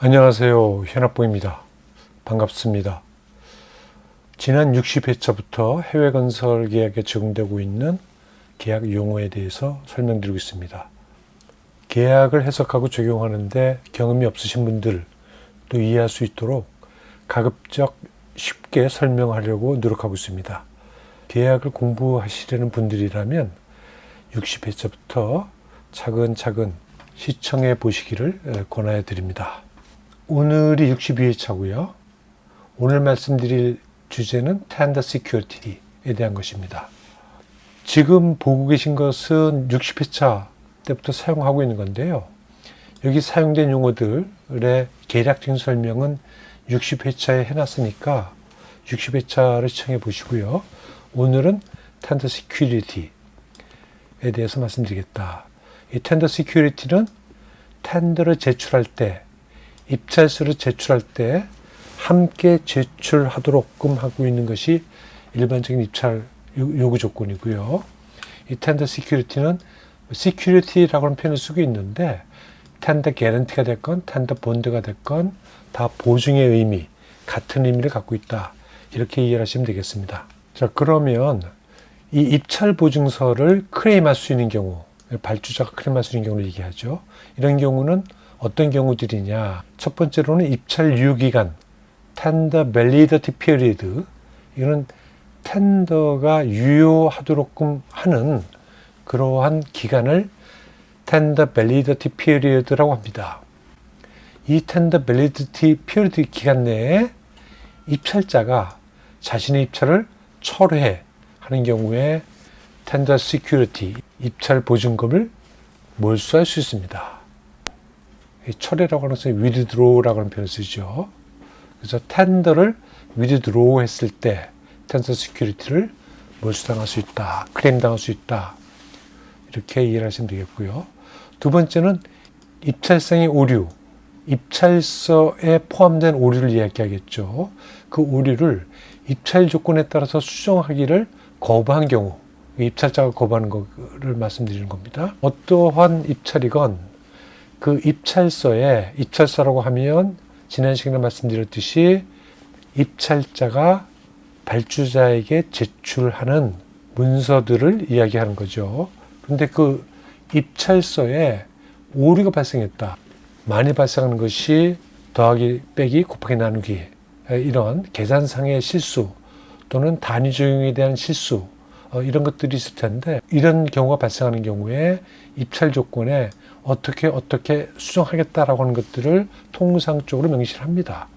안녕하세요. 현학봉입니다. 반갑습니다. 지난 60회차부터 해외 건설 계약에 적용되고 있는 계약 용어에 대해서 설명드리고 있습니다. 계약을 해석하고 적용하는데 경험이 없으신 분들도 이해할 수 있도록 가급적 쉽게 설명하려고 노력하고 있습니다. 계약을 공부하시려는 분들이라면 60회차부터 차근차근 시청해 보시기를 권하여 드립니다. 오늘이 62회차고요. 오늘 말씀드릴 주제는 Tender Security에 대한 것입니다. 지금 보고 계신 것은 60회차 때부터 사용하고 있는 건데요. 여기 사용된 용어들의 개략적인 설명은 60회차에 해놨으니까 60회차를 시청해 보시고요. 오늘은 Tender Security에 대해서 말씀드리겠다. 이 Tender Security는 텐더를 제출할 때, 입찰서를 제출할 때 함께 제출하도록끔 하고 있는 것이 일반적인 입찰 요구 조건이고요. 이 텐더 시큐리티는 시큐리티라고 하는 표현을 쓰고 있는데 텐더 개런티가 됐건 텐더 본드가 됐건 다 보증의 의미, 같은 의미를 갖고 있다. 이렇게 이해하시면 되겠습니다. 자, 그러면 이 입찰 보증서를 클레임할 수 있는 경우, 발주자가 클레임할 수 있는 경우를 얘기하죠. 이런 경우는 어떤 경우들이냐. 첫 번째로는 입찰 유효기간, Tender Validity Period. 이거는 텐더가 유효하도록끔 하는 그러한 기간을 Tender Validity Period라고 합니다. 이 Tender Validity Period 기간 내에 입찰자가 자신의 입찰을 철회하는 경우에 Tender Security, 입찰 보증금을 몰수할 수 있습니다. 철회라고 하는 것은 withdraw라고 하는 표현을 쓰죠. 그래서 텐더를 withdraw 했을 때 텐더 시큐리티를 몰수당할 수 있다. 클레임당할 수 있다. 이렇게 이해를 하시면 되겠고요. 두 번째는 입찰상의 오류, 입찰서에 포함된 오류를 이야기하겠죠. 그 오류를 입찰 조건에 따라서 수정하기를 거부한 경우, 입찰자가 거부하는 것을 말씀드리는 겁니다. 어떠한 입찰이건 그 입찰서라고 하면 지난 시간에 말씀드렸듯이 입찰자가 발주자에게 제출하는 문서들을 이야기하는 거죠. 그런데 그 입찰서에 오류가 발생했다. 많이 발생하는 것이 더하기, 빼기, 곱하기, 나누기, 이런 계산상의 실수 또는 단위 적용에 대한 실수, 이런 것들이 있을 텐데, 이런 경우가 발생하는 경우에 입찰 조건에 어떻게 수정하겠다라고 하는 것들을 통상적으로 명시를 합니다.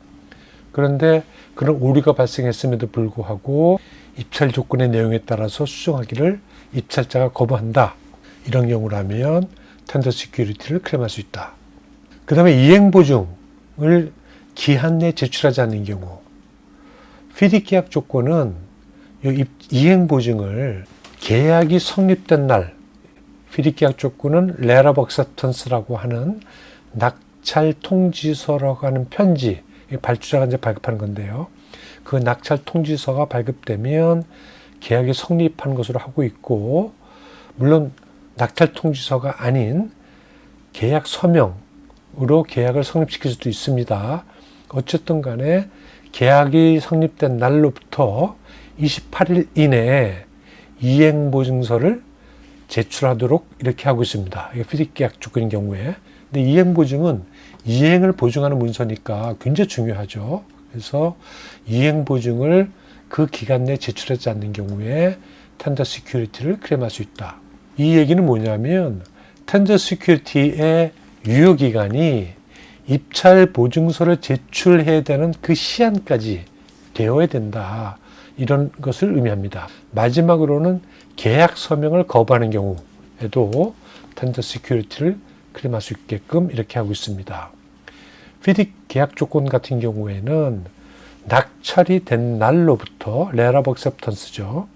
그런데 그런 오류가 발생했음에도 불구하고 입찰 조건의 내용에 따라서 수정하기를 입찰자가 거부한다. 이런 경우라면 텐더 시큐리티를 클레임할 수 있다. 그 다음에 이행보증을 기한 내에 제출하지 않는 경우, FIDIC 계약 조건은 이 이행보증을 계약이 성립된 날, FIDIC 계약 조건은 Letter of Acceptance라고 하는 낙찰 통지서라고 하는 편지, 발주자가 이제 발급하는 건데요. 그 낙찰 통지서가 발급되면 계약이 성립한 것으로 하고 있고, 물론 낙찰 통지서가 아닌 계약 서명으로 계약을 성립시킬 수도 있습니다. 어쨌든 간에 계약이 성립된 날로부터 28일 이내에 이행보증서를 제출하도록 이렇게 하고 있습니다. 이게 FIDIC 계약 조건인 경우에. 근데 이행보증은 이행을 보증하는 문서니까 굉장히 중요하죠. 그래서 이행보증을 그 기간 내에 제출하지 않는 경우에 텐더 시큐리티를 클레임할 수 있다. 이 얘기는 뭐냐면 텐더 시큐리티의 유효기간이 입찰 보증서를 제출해야 되는 그 시한까지 되어야 된다. 이런 것을 의미합니다. 마지막으로는 계약 서명을 거부하는 경우에도 텐더 시큐리티를 클레임할 수 있게끔 이렇게 하고 있습니다. FIDIC 계약 조건 같은 경우에는 낙찰이 된 날로부터 Letter of Acceptance죠.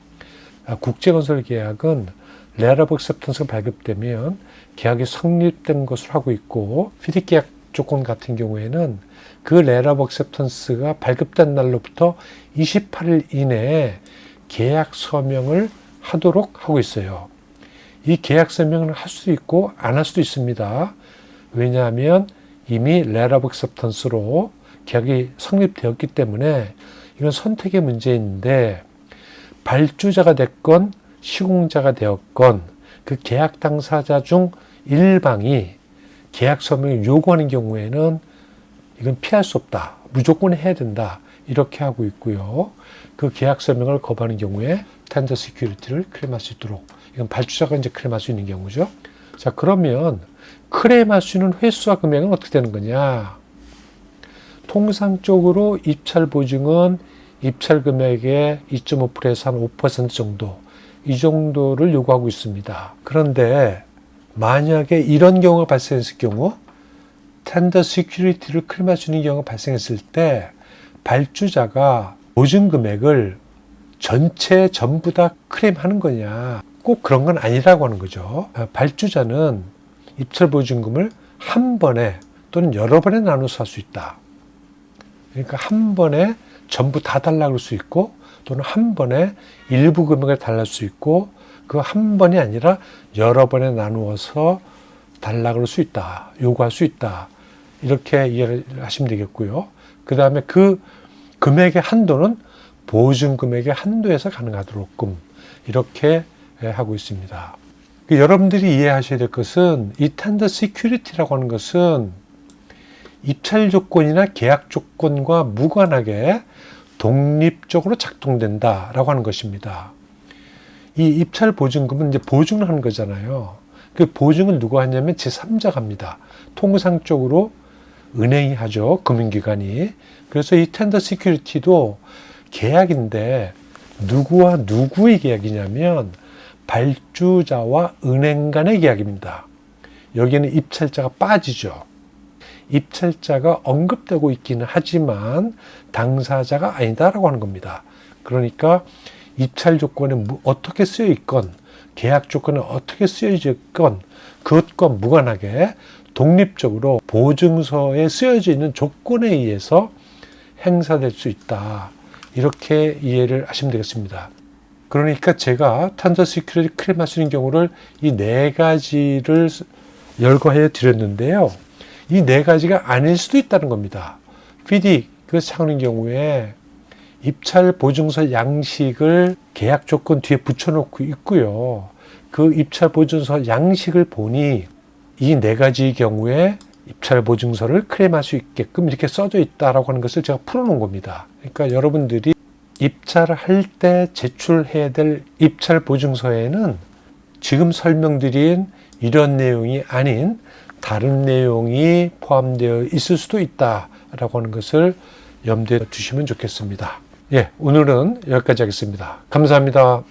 국제건설 계약은 Letter of Acceptance가 발급되면 계약이 성립된 것으로 하고 있고, FIDIC 계약 조건 같은 경우에는 그 Letter of Acceptance가 발급된 날로부터 28일 이내에 계약 서명을 하도록 하고 있어요. 이 계약 서명을 할 수도 있고 안 할 수도 있습니다. 왜냐하면 이미 letter of acceptance로 계약이 성립되었기 때문에 이건 선택의 문제인데, 발주자가 됐건 시공자가 되었건 그 계약 당사자 중 일방이 계약 서명을 요구하는 경우에는 이건 피할 수 없다, 무조건 해야 된다, 이렇게 하고 있고요. 그 계약 서명을 거부하는 경우에 텐더 시큐리티를 클레임할 수 있도록, 이건 발주자가 이제 클레임할 수 있는 경우죠. 자, 그러면 클레임할 수 있는 횟수와 금액은 어떻게 되는 거냐? 통상적으로 입찰 보증은 입찰 금액의 2.5%에서 한 5% 정도, 이 정도를 요구하고 있습니다. 그런데 만약에 이런 경우가 발생했을 경우, 텐더 시큐리티를 클레임할 수 있는 경우가 발생했을 때 발주자가 보증 금액을 전부 다 클레임하는 거냐? 꼭 그런 건 아니라고 하는 거죠. 발주자는 입찰 보증금을 한 번에 또는 여러 번에 나눠서 할 수 있다. 그러니까 한 번에 전부 다 달라고 할 수 있고, 또는 한 번에 일부 금액을 달랄 수 있고, 그 한 번이 아니라 여러 번에 나누어서 달라고 할 수 있다, 요구할 수 있다, 이렇게 이해를 하시면 되겠고요. 그 다음에 그 금액의 한도는 보증 금액의 한도에서 가능하도록끔 이렇게 하고 있습니다. 여러분들이 이해하셔야 될 것은, 이 텐더 시큐리티라고 하는 것은 입찰 조건이나 계약 조건과 무관하게 독립적으로 작동된다라고 하는 것입니다. 이 입찰 보증금은 이제 보증을 하는 거잖아요. 그 보증을 누가 하냐면 제3자가 합니다. 통상적으로 은행이 하죠, 금융기관이. 그래서 이 텐더 시큐리티도 계약인데 누구와 누구의 계약이냐면 발주자와 은행 간의 계약입니다. 여기에는 입찰자가 빠지죠. 입찰자가 언급되고 있기는 하지만 당사자가 아니다라고 하는 겁니다. 그러니까 입찰 조건에 어떻게 쓰여 있건, 계약 조건에 어떻게 쓰여져 있건, 그것과 무관하게 독립적으로 보증서에 쓰여져 있는 조건에 의해서 행사될 수 있다, 이렇게 이해를 하시면 되겠습니다. 그러니까 제가 텐더 시큐리티 클레임할 수 있는 경우를 이 네 가지를 열거해 드렸는데요. 이 네 가지가 아닐 수도 있다는 겁니다. PD 그것이 하는 경우에 입찰 보증서 양식을 계약 조건 뒤에 붙여놓고 있고요. 그 입찰 보증서 양식을 보니 이 네 가지 경우에 입찰 보증서를 클레임할 수 있게끔 이렇게 써져 있다라고 하는 것을 제가 풀어놓은 겁니다. 그러니까 여러분들이 입찰을 할 때 제출해야 될 입찰 보증서에는 지금 설명드린 이런 내용이 아닌 다른 내용이 포함되어 있을 수도 있다라고 하는 것을 염두에 두시면 좋겠습니다. 예, 오늘은 여기까지 하겠습니다. 감사합니다.